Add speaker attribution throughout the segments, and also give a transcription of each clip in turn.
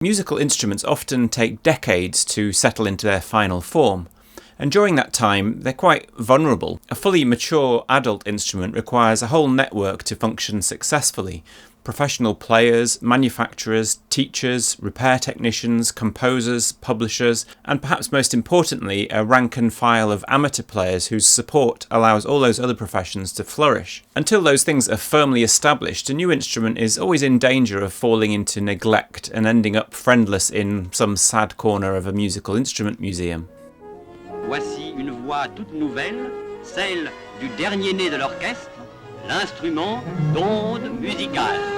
Speaker 1: Musical instruments often take decades to settle into their final form, and during that time they're quite vulnerable. A fully mature adult instrument requires a whole network to function successfully. Professional players, manufacturers, teachers, repair technicians, composers, publishers, and perhaps most importantly, a rank and file of amateur players whose support allows all those other professions to flourish. Until those things are firmly established, a new instrument is always in danger of falling into neglect and ending up friendless in some sad corner of a musical instrument museum.
Speaker 2: Voici une voix toute nouvelle, celle du dernier né de l'orchestre, l'instrument d'onde musicale.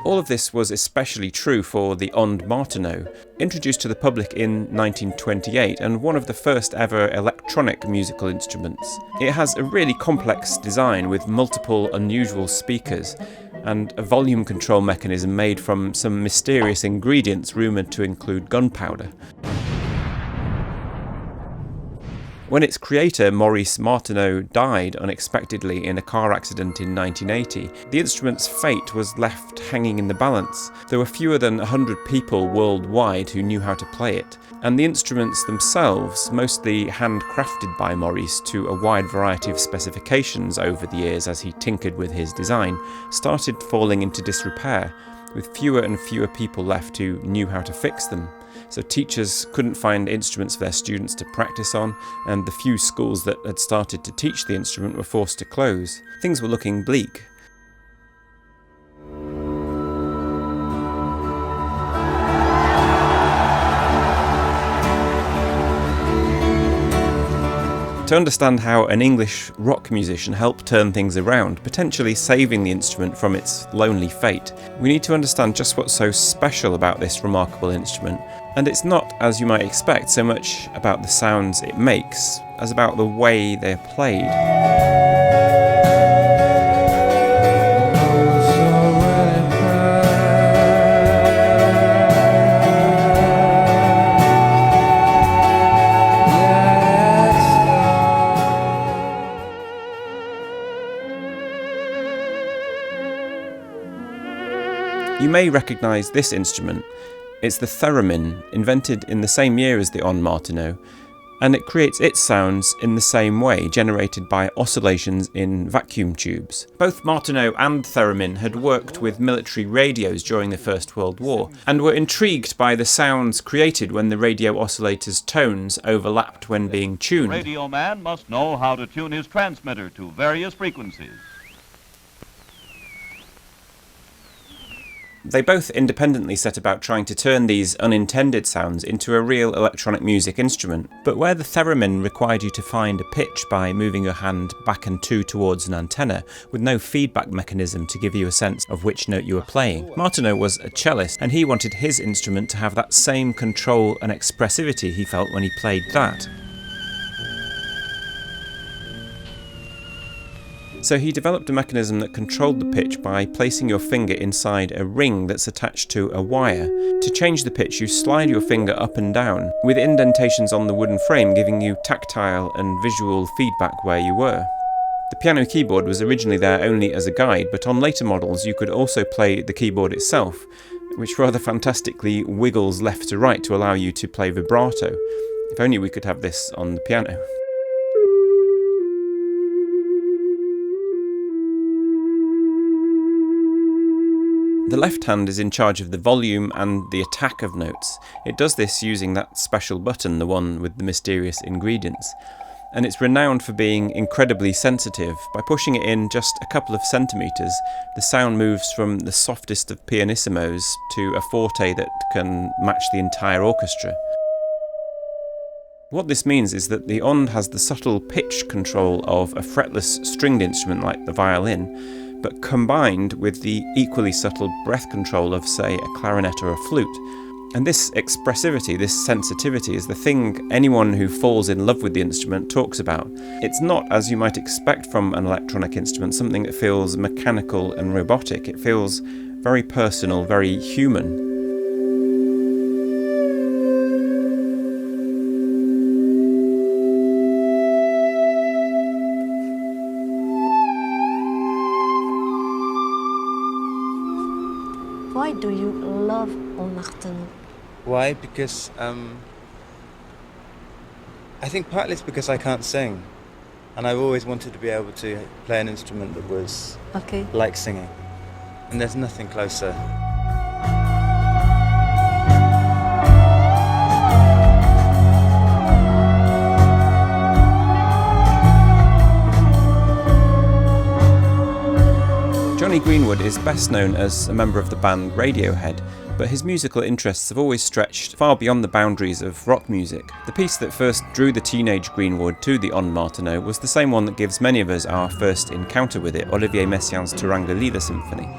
Speaker 1: All of this was especially true for the Ondes Martenot, introduced to the public in 1928 and one of the first ever electronic musical instruments. It has a really complex design with multiple unusual speakers and a volume control mechanism made from some mysterious ingredients rumoured to include gunpowder. When its creator, Maurice Martenot, died unexpectedly in a car accident in 1980, the instrument's fate was left hanging in the balance. There were fewer than 100 people worldwide who knew how to play it, and the instruments themselves, mostly handcrafted by Maurice to a wide variety of specifications over the years as he tinkered with his design, started falling into disrepair, with fewer and fewer people left who knew how to fix them. So teachers couldn't find instruments for their students to practice on, and the few schools that had started to teach the instrument were forced to close. Things were looking bleak. To understand how an English rock musician helped turn things around, potentially saving the instrument from its lonely fate, we need to understand just what's so special about this remarkable instrument. And it's not, as you might expect, so much about the sounds it makes, as about the way they're played. You may recognise this instrument. It's the theremin, invented in the same year as the Ondes Martenot, and it creates its sounds in the same way, generated by oscillations in vacuum tubes. Both Martenot and theremin had worked with military radios during the First World War, and were intrigued by the sounds created when the radio oscillator's tones overlapped when being tuned.
Speaker 3: The radio man must know how to tune his transmitter to various frequencies.
Speaker 1: They both independently set about trying to turn these unintended sounds into a real electronic music instrument, but where the theremin required you to find a pitch by moving your hand back and to towards an antenna, with no feedback mechanism to give you a sense of which note you were playing. Martenot was a cellist, and he wanted his instrument to have that same control and expressivity he felt when he played that. So he developed a mechanism that controlled the pitch by placing your finger inside a ring that's attached to a wire. To change the pitch, you slide your finger up and down, with indentations on the wooden frame giving you tactile and visual feedback where you were. The piano keyboard was originally there only as a guide, but on later models you could also play the keyboard itself, which rather fantastically wiggles left to right to allow you to play vibrato. If only we could have this on the piano. The left hand is in charge of the volume and the attack of notes. It does this using that special button, the one with the mysterious ingredients. And it's renowned for being incredibly sensitive. By pushing it in just a couple of centimetres, the sound moves from the softest of pianissimos to a forte that can match the entire orchestra. What this means is that the Ondes has the subtle pitch control of a fretless stringed instrument like the violin, but combined with the equally subtle breath control of, say, a clarinet or a flute. And this expressivity, this sensitivity, is the thing anyone who falls in love with the instrument talks about. It's not, as you might expect from an electronic instrument, something that feels mechanical and robotic. It feels very personal, very human.
Speaker 4: Why do you love Ondes Martenot?
Speaker 5: Why? Because I think partly it's because I can't sing, and I've always wanted to be able to play an instrument that was like singing, and there's nothing closer.
Speaker 1: Jonny Greenwood is best known as a member of the band Radiohead, but his musical interests have always stretched far beyond the boundaries of rock music. The piece that first drew the teenage Greenwood to the Ondes Martenot was the same one that gives many of us our first encounter with it, Olivier Messiaen's Turangalila-Symphonie.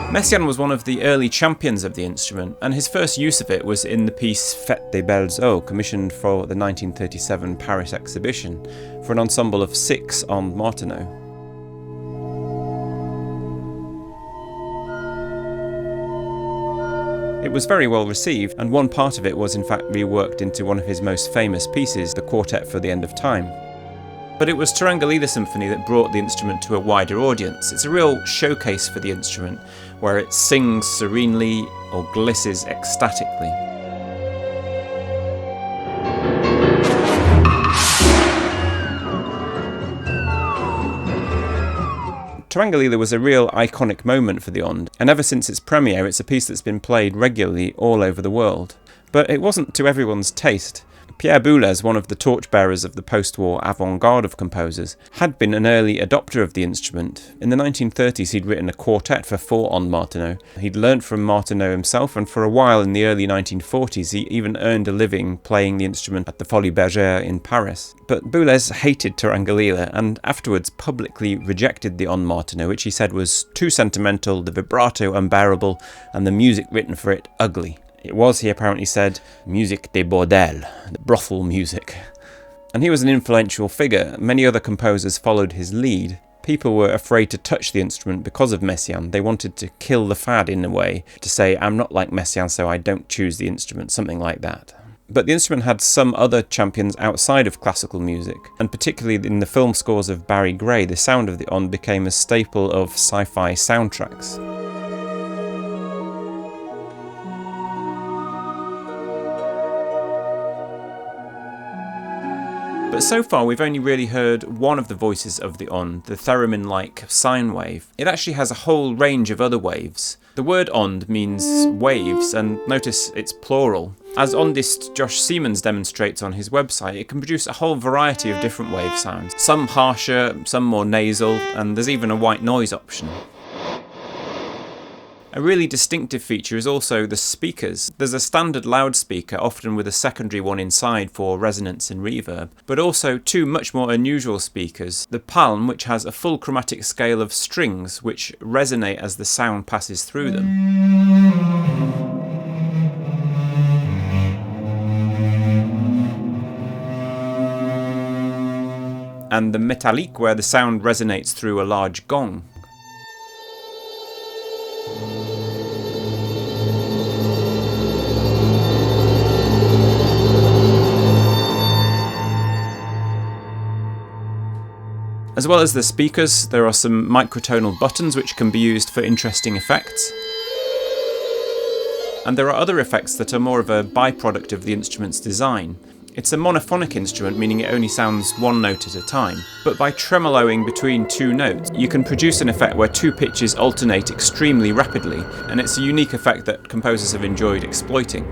Speaker 1: Messiaen was one of the early champions of the instrument, and his first use of it was in the piece Fêtes des Belles Eaux, commissioned for the 1937 Paris exhibition, for an ensemble of 6 Ondes Martenot. It was very well received, and one part of it was in fact reworked into one of his most famous pieces, the Quartet for the End of Time. But it was Turangalila-Symphonie that brought the instrument to a wider audience. It's a real showcase for the instrument, where it sings serenely or glisses ecstatically. Turangalila was a real iconic moment for the Ondes, and ever since its premiere it's a piece that's been played regularly all over the world. But it wasn't to everyone's taste. Pierre Boulez, one of the torchbearers of the post-war avant-garde of composers, had been an early adopter of the instrument. In the 1930s he'd written a quartet for 4 Ondes Martenot. He'd learnt from Martenot himself, and for a while in the early 1940s he even earned a living playing the instrument at the Folies Bergère in Paris. But Boulez hated Turangalila and afterwards publicly rejected the Ondes Martenot, which he said was too sentimental, the vibrato unbearable, and the music written for it ugly. It was, he apparently said, musique de bordel, the brothel music. And he was an influential figure. Many other composers followed his lead. People were afraid to touch the instrument because of Messiaen. They wanted to kill the fad in a way, to say, I'm not like Messiaen, so I don't choose the instrument, something like that. But the instrument had some other champions outside of classical music, and particularly in the film scores of Barry Gray, the sound of the Ondes became a staple of sci-fi soundtracks. But so far we've only really heard one of the voices of the Ondes, the theremin-like sine wave. It actually has a whole range of other waves. The word Ondes means waves, and notice it's plural. As ondist Josh Siemens demonstrates on his website, it can produce a whole variety of different wave sounds. Some harsher, some more nasal, and there's even a white noise option. A really distinctive feature is also the speakers. There's a standard loudspeaker, often with a secondary one inside for resonance and reverb, but also 2 much more unusual speakers. The palm, which has a full chromatic scale of strings which resonate as the sound passes through them. And the métallique, where the sound resonates through a large gong. As well as the speakers, there are some microtonal buttons which can be used for interesting effects. And there are other effects that are more of a byproduct of the instrument's design. It's a monophonic instrument, meaning it only sounds 1 note at a time. But by tremoloing between 2 notes, you can produce an effect where 2 pitches alternate extremely rapidly, and it's a unique effect that composers have enjoyed exploiting.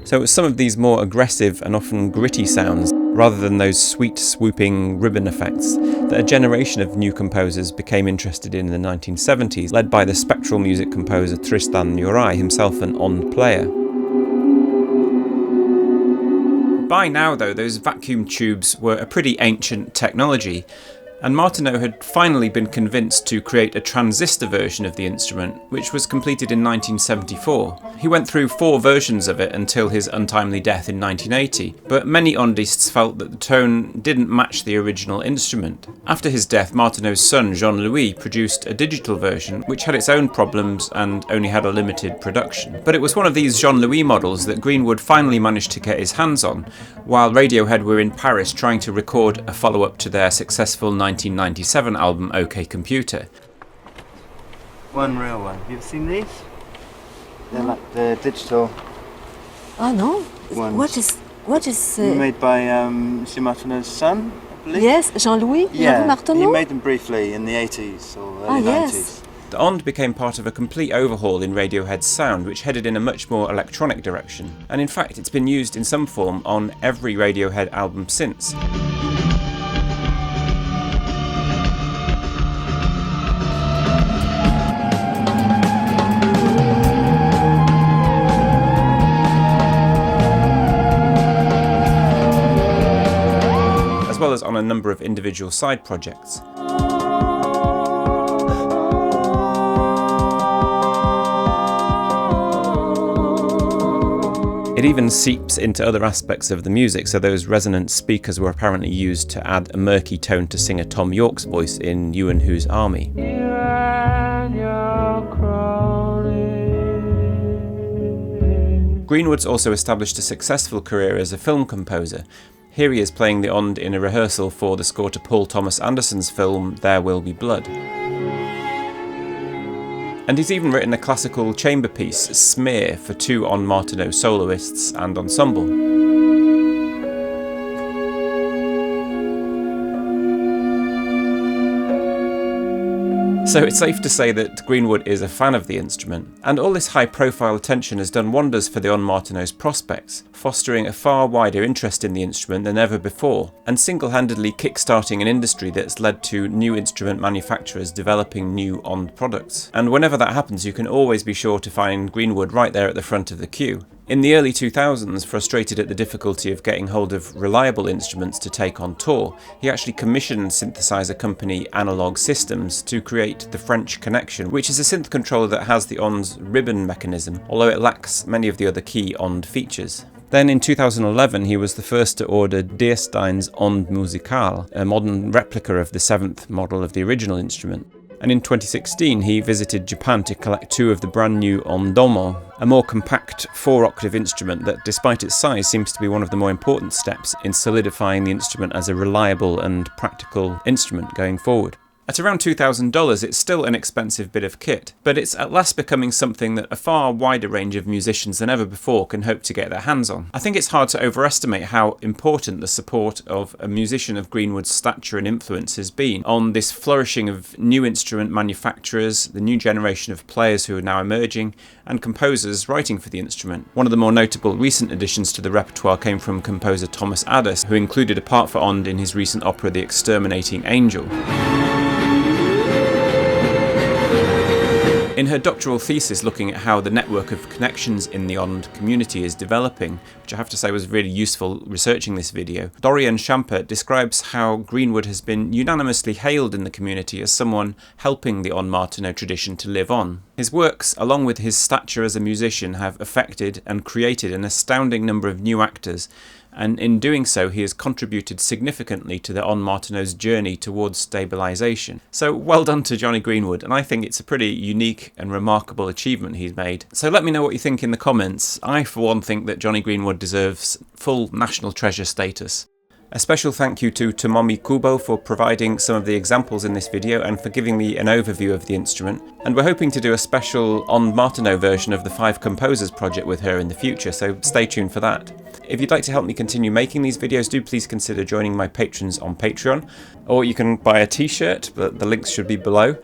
Speaker 1: So it's some of these more aggressive and often gritty sounds, rather than those sweet swooping ribbon effects, that a generation of new composers became interested in the 1970s, led by the spectral music composer Tristan Murail, himself an Ondes player. By now though, those vacuum tubes were a pretty ancient technology, and Martenot had finally been convinced to create a transistor version of the instrument, which was completed in 1974. He went through 4 versions of it until his untimely death in 1980, but many ondists felt that the tone didn't match the original instrument. After his death, Martenot's son Jean-Louis produced a digital version which had its own problems and only had a limited production. But it was one of these Jean-Louis models that Greenwood finally managed to get his hands on, while Radiohead were in Paris trying to record a follow-up to their successful 1997 album OK Computer.
Speaker 5: One real one. Have you ever seen these? They're like the digital.
Speaker 4: Oh no!
Speaker 5: Ones.
Speaker 4: What is?
Speaker 5: Made by Messiaen Martenot's son, I believe.
Speaker 4: Yes, Jean-Louis.
Speaker 5: Yeah,
Speaker 4: Martenot?
Speaker 5: he made them briefly in the 80s or early 90s.
Speaker 4: Yes.
Speaker 1: The Ondes became part of a complete overhaul in Radiohead's sound, which headed in a much more electronic direction. And in fact, it's been used in some form on every Radiohead album since. As well as on a number of individual side projects. It even seeps into other aspects of the music, so those resonant speakers were apparently used to add a murky tone to singer Thom Yorke's voice in You and Who's Army. Greenwood's also established a successful career as a film composer. Here he is playing the Ondes in a rehearsal for the score to Paul Thomas Anderson's film There Will Be Blood. And he's even written a classical chamber piece, Smear, for 2 Ondes Martenot soloists and ensemble. So it's safe to say that Greenwood is a fan of the instrument, and all this high-profile attention has done wonders for the Ondes Martenot's prospects, fostering a far wider interest in the instrument than ever before, and single-handedly kick-starting an industry that's led to new instrument manufacturers developing new Ondes products. And whenever that happens, you can always be sure to find Greenwood right there at the front of the queue. In the early 2000s, frustrated at the difficulty of getting hold of reliable instruments to take on tour, he actually commissioned synthesizer company Analog Systems to create the French Connection, which is a synth controller that has the Ondes ribbon mechanism, although it lacks many of the other key Ondes features. Then in 2011 he was the first to order Dierstein's Ondes Musicale, a modern replica of the 7th model of the original instrument. And in 2016 he visited Japan to collect 2 of the brand new Ondomo, a more compact 4-octave instrument that, despite its size, seems to be one of the more important steps in solidifying the instrument as a reliable and practical instrument going forward. At around $2,000, it's still an expensive bit of kit, but it's at last becoming something that a far wider range of musicians than ever before can hope to get their hands on. I think it's hard to overestimate how important the support of a musician of Greenwood's stature and influence has been on this flourishing of new instrument manufacturers, the new generation of players who are now emerging, and composers writing for the instrument. One of the more notable recent additions to the repertoire came from composer Thomas Adès, who included a part for Ondes in his recent opera The Exterminating Angel. In her doctoral thesis looking at how the network of connections in the Ondes community is developing, which I have to say was really useful researching this video, Dorien Schampaert describes how Greenwood has been unanimously hailed in the community as someone helping the Ondes Martenot tradition to live on. His works, along with his stature as a musician, have affected and created an astounding number of new actors, and in doing so he has contributed significantly to the Ondes Martenot's journey towards stabilisation. So well done to Jonny Greenwood, and I think it's a pretty unique and remarkable achievement he's made. So let me know what you think in the comments. I for one think that Jonny Greenwood deserves full national treasure status. A special thank you to Tomomi Kubo for providing some of the examples in this video and for giving me an overview of the instrument. And we're hoping to do a special Ondes Martenot version of the 5 Composers project with her in the future, so stay tuned for that. If you'd like to help me continue making these videos, do please consider joining my patrons on Patreon, or you can buy a t-shirt, but the links should be below.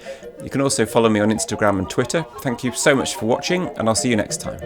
Speaker 1: You can also follow me on Instagram and Twitter. Thank you so much for watching, and I'll see you next time.